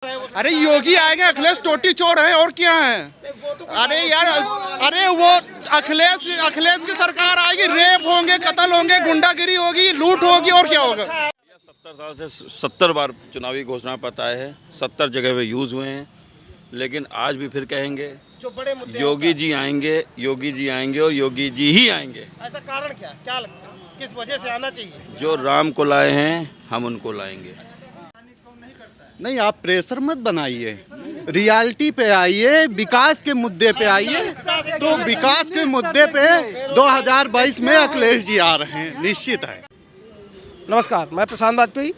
अरे योगी आएंगे, अखिलेश टोटी चोर है और क्या है। अरे यार, अरे वो अखिलेश की सरकार आएगी, रेप होंगे, कत्ल होंगे, गुंडागिरी होगी, लूट होगी और क्या होगा। 70 साल से 70 बार चुनावी घोषणा पत्र आए हैं, 70 जगह पे यूज हुए हैं, लेकिन आज भी फिर कहेंगे जो बड़े मुद्दे योगी जी आएंगे, योगी जी आएंगे और योगी जी ही आएंगे। ऐसा कारण क्या लगता है, किस वजह से आना चाहिए। जो राम को लाए हैं हम उनको लाएंगे। नहीं, आप प्रेशर मत बनाइए, रियलिटी पे आइए, विकास के मुद्दे पे आइए। तो विकास के मुद्दे पे 2022 में अखिलेश जी आ रहे हैं, निश्चित है। नमस्कार, मैं प्रशांत वाजपेयी।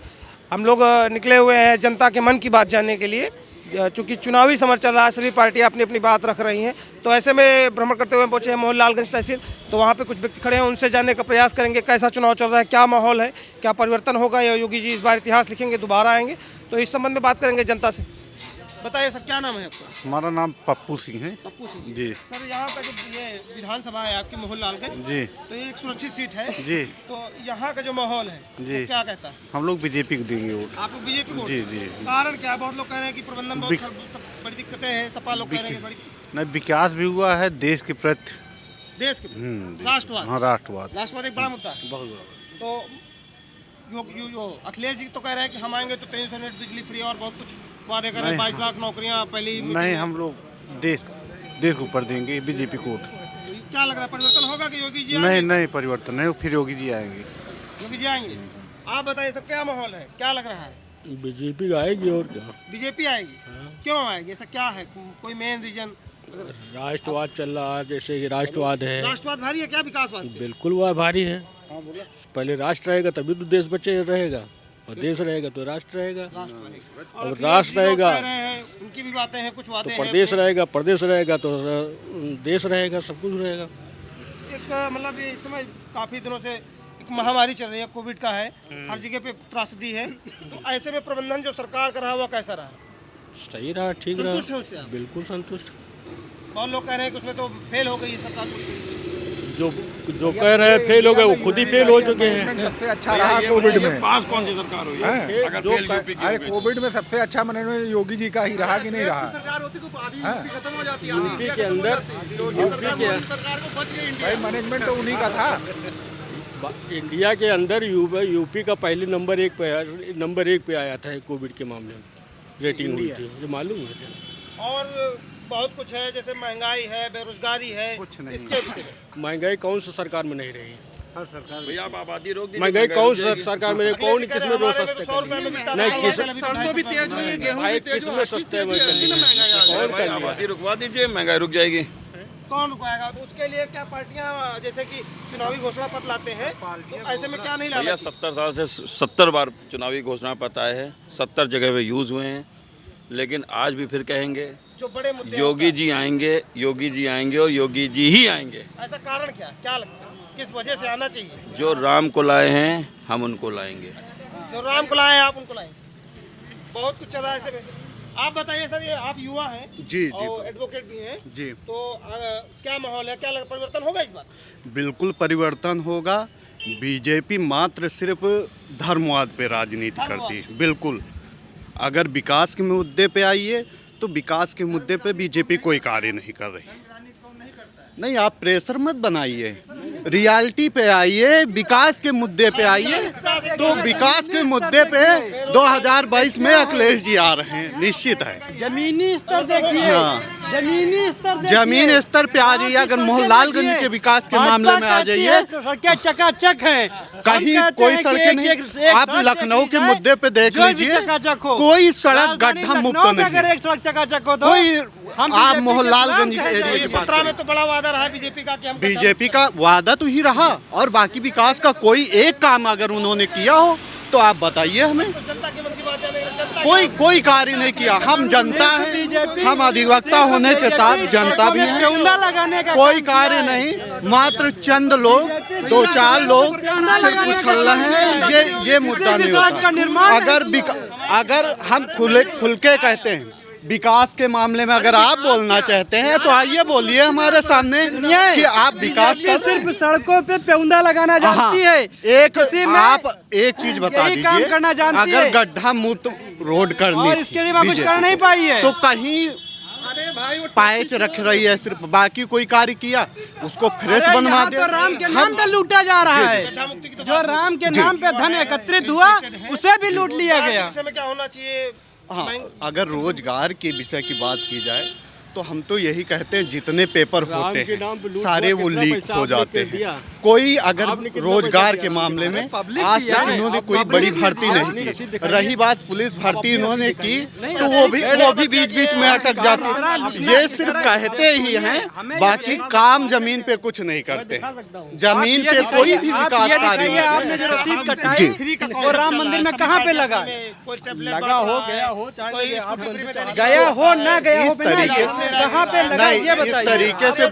हम लोग निकले हुए हैं जनता के मन की बात जानने के लिए। चूँकि चुनावी समर चल रहा है, सभी पार्टियां अपनी अपनी बात रख रही हैं, तो ऐसे में भ्रमण करते हुए पहुंचे हैं मोहनलालगंज तहसील। तो वहां पे कुछ व्यक्ति खड़े हैं, उनसे जानने का प्रयास करेंगे कैसा चुनाव चल रहा है, क्या माहौल है, क्या परिवर्तन होगा या योगी जी इस बार इतिहास लिखेंगे, दोबारा आएंगे। तो इस संबंध में बात करेंगे जनता से। बताइए सर, क्या नाम है आपका। हमारा नाम पप्पू सिंह है। पप्पू सिंह जी। सर, यहाँ पे जो ये विधानसभा है आपकी मोहनलालगंज जी तो ये एक सुरक्षित सीट है जी तो यहाँ का जो माहौल है जी। वो क्या कहता है। हम लोग बीजेपी को देंगे वोट। आप लोग बीजेपी को। जी जी। कारण क्या है, बहुत लोग कह रहे हैं कि प्रबंधन बहुत बड़ी दिक्कतें हैं, सपा लोग कह रहे हैं कि बड़ी नहीं, विकास भी हुआ है देश के प्रति, देश के जी। राष्ट्रवाद। हाँ, राष्ट्रवाद राष्ट्रवाद एक बड़ा मुद्दा है। बहुत बड़ा। तो यो अखिलेश जी तो कह रहे हैं कि हम आएंगे तो 300 यूनिट बिजली फ्री और बहुत कुछ वादे कर रहे हैं, 22 लाख नौकरियां पहली। नहीं, हम लोग देश को ऊपर देंगे बीजेपी को वोट। क्या लग रहा है, परिवर्तन होगा कि योगी जी नहीं नहीं, परिवर्तन नहीं, फिर योगी जी आएंगे। योगी जी आएंगे। आप बताइए सर, क्या माहौल है, क्या लग रहा है। बीजेपी आएगी और क्या। बीजेपी आएगी। क्यों आएगी, ऐसा क्या है, कोई मेन रीजन। राष्ट्रवाद चल रहा है, जैसे कि राष्ट्रवाद है। राष्ट्रवाद भारी है क्या विकासवाद पे? बिल्कुल वह भारी है। पहले राष्ट्र रहेगा तभी तो देश बचे रहेगा, और देश रहेगा तो राष्ट्र रहेगा। और राष्ट्र रहेगा उनकी भी बातें हैं, कुछ तो बातें प्रदेश रहेगा, प्रदेश रहेगा तो देश रहेगा, सब कुछ रहेगा। एक मतलब ये इस समय काफी दिनों से एक महामारी चल रही है, कोविड का है, हर जगह पे त्रासदी है। तो ऐसे में प्रबंधन जो सरकार का रहा वो कैसा रहा। सही रहा, ठीक रहा, संतुष्ट है उससे आप? बिल्कुल संतुष्ट। बहुत लोग कह रहे हैं कि उसमें तो फेल हो गई है सरकार। जो कह रहे हैं फेल हो गए, वो खुद ही फेल हो चुके हैं। सबसे अच्छा रहा कोविड में। पास कौन सी सरकार हुई है? अगर फेल यूपी की अरे कोविड में सबसे अच्छा मैंने योगी जी का ही रहा कि नहीं रहा। सरकार होती तो आधी हाँ। यूपी खत्म हो जाती, यूपी के अंदर सरकार को बच गई इंडिया। भाई मैनेजमेंट तो उन्हीं का था। इंडिया के अंदर यूपी का पहले नंबर एक पे आया था कोविड के मामले में, रेटिंग हुई थी, जो मालूम है। और बहुत कुछ है, जैसे महंगाई है, बेरोजगारी है, इसके विषय में। महंगाई कौन सी सरकार में नहीं रही। भैया आप आबादी रोक दीजिए। महंगाई कौन सी सरकार में, कौन किसमें रोक सकते नहीं, सरसों भी तेज हुई, गेहूं भी तेज हुई, सस्ते में भाई आबादी रुकवा दीजिए, महंगाई रुक जाएगी। कौन रुकाएगा। तो उसके लिए क्या पार्टियां जैसे कि चुनावी घोषणा पत्र लाते हैं, तो ऐसे में क्या नहीं भैया लाना। 70 साल से 70 बार चुनावी घोषणा पत्र आए हैं, 70 जगह पे यूज हुए हैं, लेकिन आज भी फिर कहेंगे जो बड़े मुद्दे योगी जी आएंगे, योगी जी आएंगे और योगी जी ही आएंगे। ऐसा कारण क्या लगता है, किस वजह से आना चाहिए। जो राम को लाए हैं हम उनको लाएंगे। जो राम को लाए आप उनको लाएंगे। बहुत कुछ चल रहा है ऐसे में। आप बताइए सर, ये आप युवा हैं जी और एडवोकेट भी हैं जी। तो क्या माहौल है, क्या परिवर्तन होगा इस बार। बिल्कुल परिवर्तन होगा। बीजेपी मात्र सिर्फ धर्मवाद पे राजनीति करती है, बिल्कुल। अगर विकास के मुद्दे पे आइए तो विकास के मुद्दे पे बीजेपी कोई कार्य नहीं कर रही। नहीं, आप प्रेशर मत बनाइए, रियलिटी पे आइए, विकास के मुद्दे पे आइए। तो विकास के मुद्दे पे 2022 में अखिलेश जी आ रहे हैं, निश्चित है। जमीनी स्तर देखिए। हाँ, जमीनी स्तर पे आ जाइए। अगर मोहनलालगंज के विकास के मामले में आ जाइए, सड़कें चकाचक हैं, कहीं कोई सड़कें नहीं। आप लखनऊ के मुद्दे पे देख लीजिए, कोई सड़क गड्ढा मुक्त नहीं। एक सड़क चकाचक हो तो कोई आप मोहनलालगंज एरिया की बात 17 में तो बड़ा वादा रहा बीजेपी का कि हम बीजेपी का वादा तो ही रहा, और बाकी विकास का कोई एक काम अगर उन्होंने किया हो तो आप बताइए हमें। जनता के मन की बात जाने, जनता कोई कार्य नहीं किया। हम जनता हैं, हम अधिवक्ता होने के साथ जनता भी हैं। कोई कार्य नहीं, मात्र चंद लोग, 2-4 लोग सिर्फ उछल रहे हैं। ये मुद्दा नहीं होता। अगर हम खुल के कहते हैं विकास के मामले में, अगर आप बोलना चाहते हैं तो आइए बोलिए हमारे सामने कि आप विकास का सिर्फ सड़कों पे पेउंदा लगाना जानती है। आप एक चीज बता दीजिए, अगर गड्ढा मुक्त रोड करनी और थी इसके लिए वहाँ कुछ बीजेपी कर नहीं पाई है। तो कहीं पैच रख रही है सिर्फ, बाकी कोई कार्य किया उसको फ्रेश अरे बनवा यहाँ दे। तो राम के नाम पे लूटा जा रहा है, जो राम के नाम पे धन एकत्रित हुआ उसे भी लूट लिया गया। क्या होना चाहिए? हाँ, अगर रोजगार के विषय की बात की जाए तो हम तो यही कहते हैं जितने पेपर होते के नाम पे हैं लूट सारे हुआ, वो कितना लीक पैसा हो आपने जाते दिया? हैं। कोई अगर आपने कितना रोजगार पैसा के दिया? मामले में पब्लिक आज दिया तक है। इन्होंने कोई पब्लिक बड़ी भी भर्ती दिया। नहीं रसीद की। दिखाई रही बात पुलिस भर्ती इन्होंने की नहीं, तो वो भी बीच बीच में अटक जाती। ये सिर्फ कहते ही हैं, बाकी काम जमीन पे कुछ नहीं करते। जमीन पे कोई भी विकास कार्य आपने जो रसीद कटाई वो राम मंदिर में कहाँ पे लगा? लगा हो गया हो चाहे गया हो ना गया हो, इस तरीके से कहाँ पे लगा नहीं, ये इस बताइए। तरीके से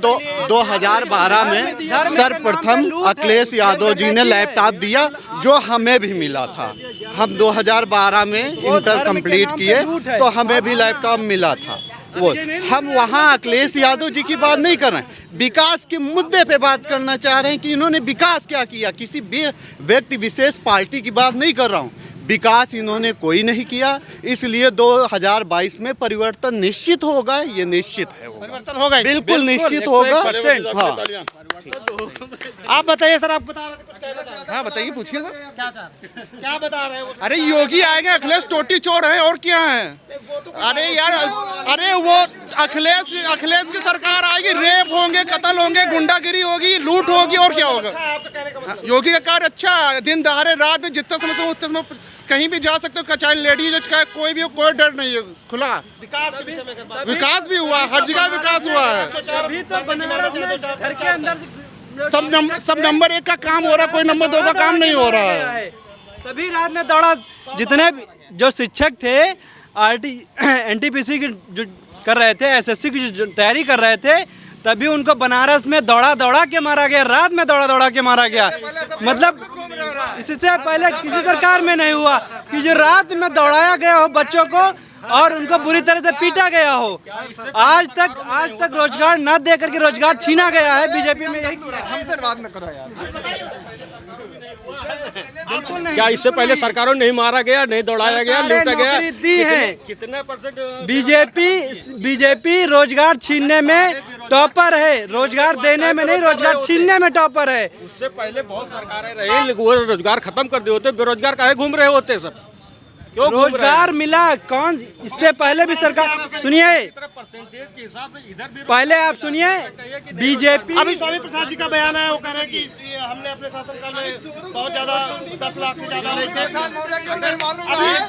2012 में सर्वप्रथम अखिलेश यादव जी ने लैपटॉप दिया जो हमें भी मिला था। हम 2012 में इंटर कंप्लीट किए तो हमें भी लैपटॉप मिला था। वो हम वहाँ अखिलेश यादव जी की बात नहीं कर रहे हैं, विकास के मुद्दे पे बात करना चाह रहे हैं कि इन्होंने विकास क्या किया। किसी भी व्यक्ति विशेष पार्टी की बात नहीं कर रहा हूँ। विकास इन्होंने कोई नहीं किया, इसलिए 2022 में परिवर्तन निश्चित होगा। ये निश्चित है, परिवर्तन होगा, बिल्कुल निश्चित होगा। हाँ, आप बताइए सर, आप बता रहे थे कुछ कहना चाह रहे थे। हाँ बताइए, पूछिए सर। क्या बता रहे हैं वो? अरे योगी आएंगे, अखिलेश टोटी चोर है और क्या है? अरे यार, अरे वो अखिलेश की सरकार आएगी, रेप होंगे, कत्ल होंगे, गुंडागिरी होगी, लूट होगी और क्या होगा? योगी का कार्य अच्छा है, दिन दहाड़े रात में जितना समय से उतना समय कहीं भी जा सकते हो, चाहे लेडीज हो चाहे कोई भी हो, कोई डर नहीं है, खुला विकास के विषय में विकास भी हुआ, हर जगह विकास हुआ है। अभी तो बनारस में घर के अंदर सब नंबर 1 का काम हो रहा है, कोई नंबर 2 का काम नहीं हो रहा है। तभी रात में दौड़ा, जितने भी जो शिक्षक थे एनटीपीसी की जो कर रहे थे, एसएससी की जो तैयारी कर रहे थे, तभी उनको बनारस में दौड़ा के मारा गया, रात में दौड़ा के मारा गया। मतलब इससे पहले किसी सरकार में नहीं हुआ कि जो रात में दौड़ाया गया हो बच्चों को और उनको बुरी तरह से पीटा गया हो। आज तक रोजगार न दे करके रोजगार छीना गया है बीजेपी में। यही हमसे बात न करो यार। बिल्कुल नहीं। क्या इससे पहले सरकारों नहीं मारा गया, नहीं दौड़ाया गया, लूटा गया? दी है कितने परसेंट बीजेपी रोजगार छीनने में टॉपर है, रोजगार देने में नहीं, रोजगार छीनने में टॉपर है। उससे पहले बहुत सरकारें रही, लेकिन वो रोजगार खत्म कर दिए होते, बेरोजगार काहे घूम रहे होते सब? क्यों घूम रहे हैं? रोजगार मिला कौन? इससे पहले भी सरकार, सुनिए परसेंटेज के हिसाब से इधर भी पहले आप सुनिए, बीजेपी अभी स्वामी प्रसाद जी का बयान है, वो कह रहे हैं कि हमने अपने शासनकाल में बहुत ज्यादा 10 लाख से ज्यादा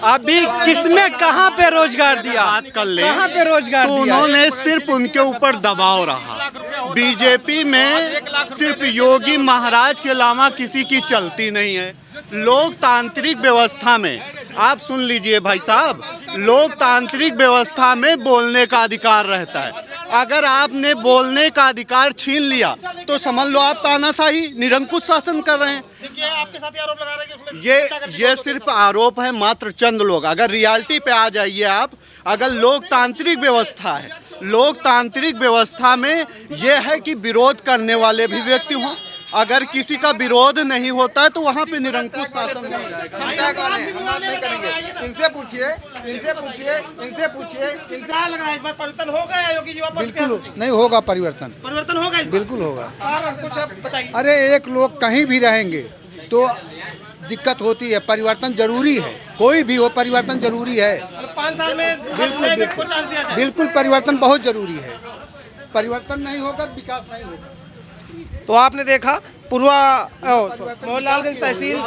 अभी किसमें कहाँ पे रोजगार दिया? बात कर ले कहाँ पे रोजगार तो दिया? उन्होंने सिर्फ उनके ऊपर दबाव रहा। बीजेपी में सिर्फ योगी महाराज के अलावा किसी की चलती नहीं है। लोकतांत्रिक व्यवस्था में आप सुन लीजिए भाई साहब, लोकतांत्रिक व्यवस्था में बोलने का अधिकार रहता है। अगर आपने बोलने का अधिकार छीन लिया तो समझ लो आप तानाशाही निरंकुश शासन कर रहे हैं। आपके साथ आरोप लगा रहे हैं कि उसमें ये सिर्फ आरोप है, मात्र चंद लोग। अगर रियलिटी पे आ जाइए आप, अगर लोकतांत्रिक व्यवस्था है, लोकतांत्रिक व्यवस्था में यह है कि विरोध करने वाले भी व्यक्ति हों। अगर किसी का विरोध नहीं होता है तो वहाँ पे निरंकुश शासन हो जाएगा। इनसे पूछिए इस बार परिवर्तन होगा या योगी जी वापस? बिल्कुल नहीं होगा परिवर्तन, परिवर्तन होगा इस बार? बिल्कुल होगा। और कुछ आप बताइए। अरे एक लोग कहीं भी रहेंगे तो दिक्कत होती है, परिवर्तन जरूरी है, कोई भी हो परिवर्तन जरूरी है। 5 साल में बिल्कुल बिल्कुल परिवर्तन बहुत जरूरी है। परिवर्तन नहीं होगा विकास नहीं होगा। तो आपने देखा मोहनलालगंज तहसील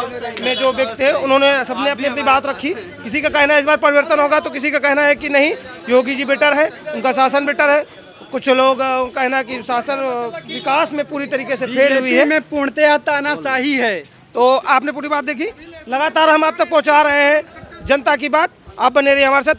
में जो व्यक्ति थे, उन्होंने सबने अपनी अपनी बात रखी। किसी का कहना है इस बार परिवर्तन होगा, तो किसी का कहना है कि नहीं, योगी जी बेटर है, उनका शासन बेटर है। कुछ लोग कहना कि शासन विकास में पूरी तरीके से फेल हुई है, में पूर्णतया तानाशाही है। तो आपने पूरी बात देखी, लगातार हम आप तक पहुंचा रहे हैं जनता की बात। आप बने रहिए हमारे साथ।